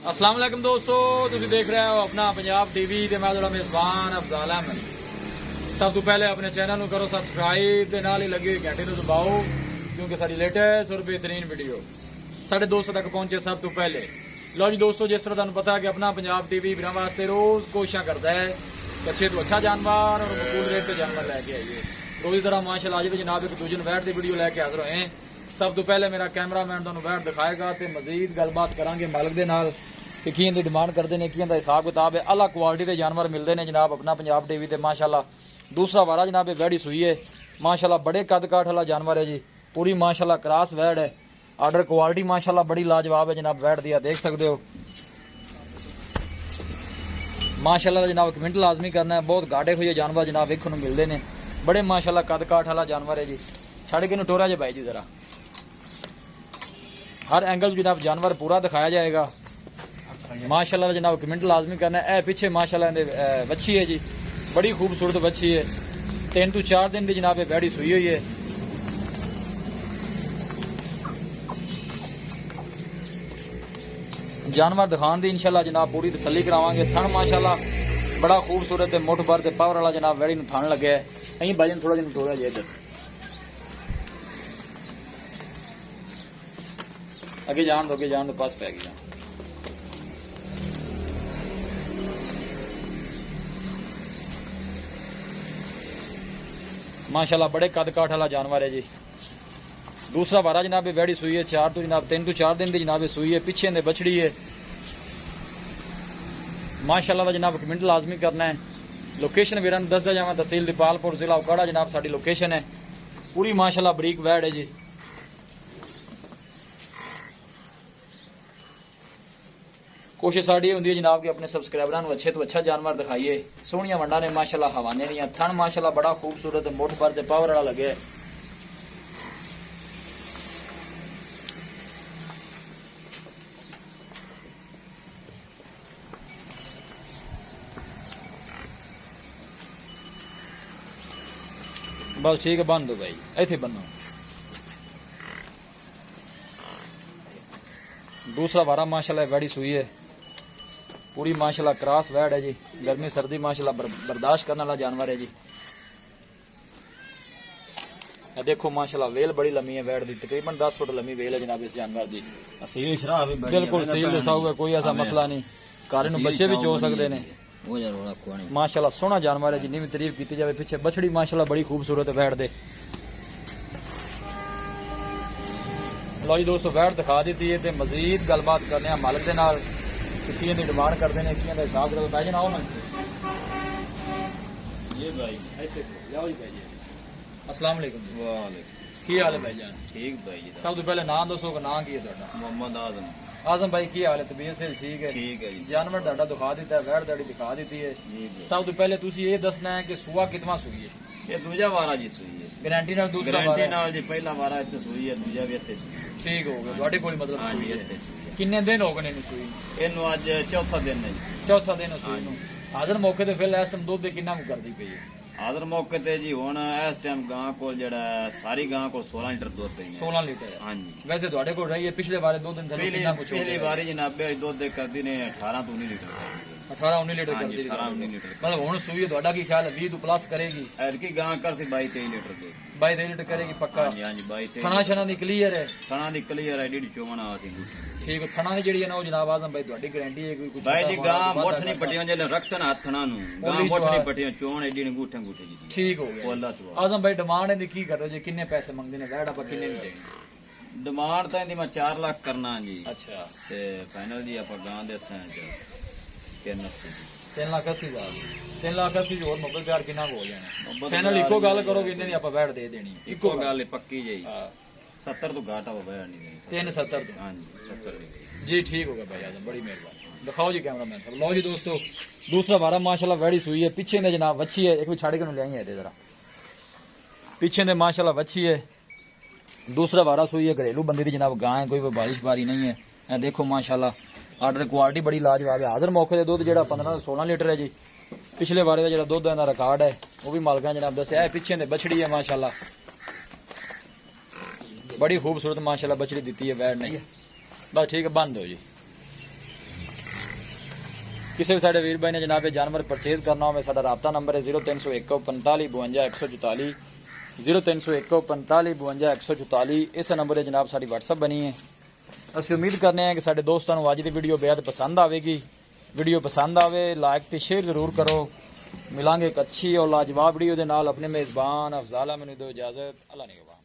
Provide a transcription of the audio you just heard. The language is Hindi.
अस्सलाम वालेकुम दोस्तों, तुम देख रहे हो अपना पंजाब टीवी ते मैं थोड़ा मेजबान अफजाल अहमद। सब तो पहले अपने चैनल को करो सबसक्राइब ते नाल ही लगी हुई घंटे को दबाओ क्योंकि सारी लेटेस्ट और बेहतरीन वीडियो साढ़े 200 तक पहुंचे सब तो पहले। लो जी दोस्तों, जिस तरह तुम पता है कि अपना पंजाब टीवी बिना वास्ते रोज कोशिश करता है कि अच्छे तो अच्छा जानवर और मकबूल रेट के जानवर लैके आइए। रोज तरह माशाल्लाह अज भी जनाब एक दूजे वैट की वीडियो लैके हाजिर होए। सब तो पहले मेरा कैमरामैन तुहानू वैट दिखाएगा तो मजीद गलबात करांगे मालिक दे नाल कि की इनकी डिमांड करते हैं, की इनका हिसाब किताब है। अलग क्वालिटी के जानवर मिलते हैं जनाब अपना पंजाब टीवी ते। माशाल्लाह दूसरा वारा जनाब वैड़ी सुई है, माशाल्लाह बड़े कद काठ वाला जानवर है जी, पूरी माशाल्लाह क्रॉस वैड है। आर्डर क्वालिटी माशाल्लाह बड़ी लाजवाब है जनाब वैट दिया, देख सकते हो माशाल्लाह जनाब। कमेंट लाजमी करना है, बहुत गाढ़े हुए जानवर जनाब वेखने को मिलते हैं, बड़े माशाल्लाह कद काठ वाला जानवर है जी। छड़ के टोरा जे भाई जी जरा, हर एंगल जनाब जानवर पूरा दिखाया जाएगा माशाल्लाह जनाब। कमेंट लाजमी करना है। पीछे माशाल्लाह बच्ची है जी, बड़ी खूबसूरत बच्ची है, 3 to 4 दिन की जनाब बैड़ी सुई हुई है। जानवर दिखाने की इंशाल्लाह जनाब पूरी तसल्ली करावांगे। थन माशाल्लाह बड़ा खूबसूरत है, मुठ भर ते पावर वाला जनाब वैड़ी नूं थन लगे है। अं भाजन थोड़ा जिहा टोरा जे इधर अगे जान दो पास पै गया। माशाल्लाह बड़े कद काठ वाला जानवर है जी। दूसरा वारा जनाब वैड़ी सुई है, 3 to 4 दिन की जनाब सुई है। पीछे दे बछड़ी है माशाल्लाह जनाब। कमेंट लाजमी करना है। लोकेशन वीरां नूं दसदा जावां, तहसील दीपालपुर जिला उकाड़ा जनाब साडी लोकेशन है। पूरी माशाल्लाह बरीक वैड़ है जी। कोशिश साड़ी होंदी है जनाब कि अपने सबसक्राइबरां नूं अच्छे तो अच्छा जानवर दिखाइए। सोहणियां वंडा ने माशाल्लाह हवाने दियां, थन माशाल्लाह बड़ा खूबसूरत है, मुठ भर ते पावर वाला लगे है। बस ठीक है, बन दो भाई, ऐसे बनो। दूसरा वारा माशाल्लाह वैड़ी सुई है, पूरी माशाल्लाह क्रॉस वैड है जी। गर्मी सर्दी माशाल्लाह बर्दाश्त करने वाला जानवर है जी। देखो माशाल्लाह वेल बड़ी लम्बी है वैड दी, तकरीबन 10 फुट लम्बी वेल है जनाब इस जानवर दी। बिल्कुल सील साऊ है, कोई ऐसा मसला नहीं। घर नूं बच्चे भी चो सकते हैं माशाल्लाह। सोहना जानवर है, जिन्नी भी तारीफ की जाए। पीछे बछड़ी माशाल्लाह बड़ी खूबसूरत है वैड दे। लो जी दोस्तों, वैड दिखा दी है, मजीद गलबात करने मालिक के नाल की डिमांड करते हैं, की हिसाब किताब भाई जनाओ ना ये भाई। जाओ जी भाई जी, अस्सलाम वालेकुम। की हाल है भाई जान? ठीक भाई जी। सब तो पहले नाम दसो, नाम की है तुहाडा? मोहम्मद आजम। आजम भाई की हाल है? तबीयत से ठीक है? ठीक है जी। जानवर तुहाडा दिखा दिता है, वैड़ तुहाडी दिखा दी है। सब तो पहले तुसी ये दसना है कि सुआ कितना सुई है? ये दूजा वारा जी सुई है। गारंटी नाल दूसरा वारा नाल जी, पहला वारा इत्थे सुई है, दूजा भी इत्थे। ठीक हो गया, तुहाडे कोल मतलब सुई है। किन्ने दिन हो गए सुई? इनू अज चौथा दिन है जी। चौथा दिन सुई नूं। हाजर मौके ते फिर इस टाइम दुध किन्ना को करदी पई है? हाजर मौके ते जी हुण इस टाइम गां कोल जेड़ा सारी गां कोल 16 लीटर दुध है। 16 लीटर है? हां जी। वैसे तुहाडे कोल रही है पिछले बारे 2 दिन थले किन्ना कुछ? पिछली बारी जनाब दुध करदी ने 18 to 19 लीटर। 18-19 लीटर करदी है। 18-19 लीटर मतलब हुण सुई है, तुहाडा की ख्याल है 20 तो प्लस करेगी? एरकी गां कर सी 22-23 लीटर दे। 22-23 लीटर करेगी पक्का? हां जी हां जी 22-23। खाना छना दी क्लियर है? खाना दी क्लियर है, डीडी चोमन आ सी। ठीक है, थना जी है ना वो जनाब आजम भाई तुहाडी गारंटी है कोई कुछ? भाई जी गां मोठ नहीं पटियां जे रखसन हाथना नु, गां मोठ नहीं पटियां चोण एडी अंगूठे अंगूठे जी। ठीक हो गया अल्लाह तो। आजम भाई डिमांड दी की कर रहे हो जी? किन्ने पैसे मंगदे ने वैड़? आपा किन्ने दी देनी डिमांड? तां दी मैं 4 लाख करना जी। अच्छा ते फाइनल जी आपा गां दे सन 3,80,000। 3,80,000 जो और मुकल प्यार किन्ना हो जाना? फाइनल इको गल करो कि इन्ने दी आपा वैड़ दे देनी? इको गल पक्की जी। 70 तो घाटा हो गया नहीं। 370 तो? हाँ जी 70 जी। ठीक हो गया भाई आजम, बड़ी मेहरबानी। दिखाओ जी कैमरा मैन साहब। लो जी दोस्तों, दूसरा वारा माशाल्लाह वैड़ी सुई है। पीछे ने जनाब वच्छी है, एक भी छाड़ के ले आई है जरा। पीछे ने माशाल्लाह वच्छी है, दूसरा वारा सुई है। घरेलू बंदी की जनाब गां है, कोई बारिश बारी नहीं है। देखो माशाल्लाह आर्डर क्वालिटी बड़ी लाजवाब है। हाजर मौके से दुध जो 15 to 16 लीटर है जी। पिछले बारे का जो दुध का रिकॉर्ड है वो भी मालिक जनाब दसिया। पीछे ने बछड़ी है माशाल्लाह, बड़ी खूबसूरत माशाल्लाह बछड़ी दी है वैड़ ने। बस ठीक है, बंद हो जी। किसी भी साढ़े वीर भाई ने जनाब जानवर परचेज करना हो साडा राबता नंबर है 0301 45 52 144 0301 45 52 144। इस नंबर पर जनाब साड़ी WhatsApp बनी है। असं उम्मीद करने हैं कि साडे दोस्तों अज की वीडियो बेहद पसंद आएगी। वीडियो पसंद आवे लाइक तो शेयर जरूर करो। मिलांगे एक अच्छी और लाजवाब वीडियो के नाल। अपने मेज़बान अफजाल मैनू दो इजाजत। अल्लाह निगहबान।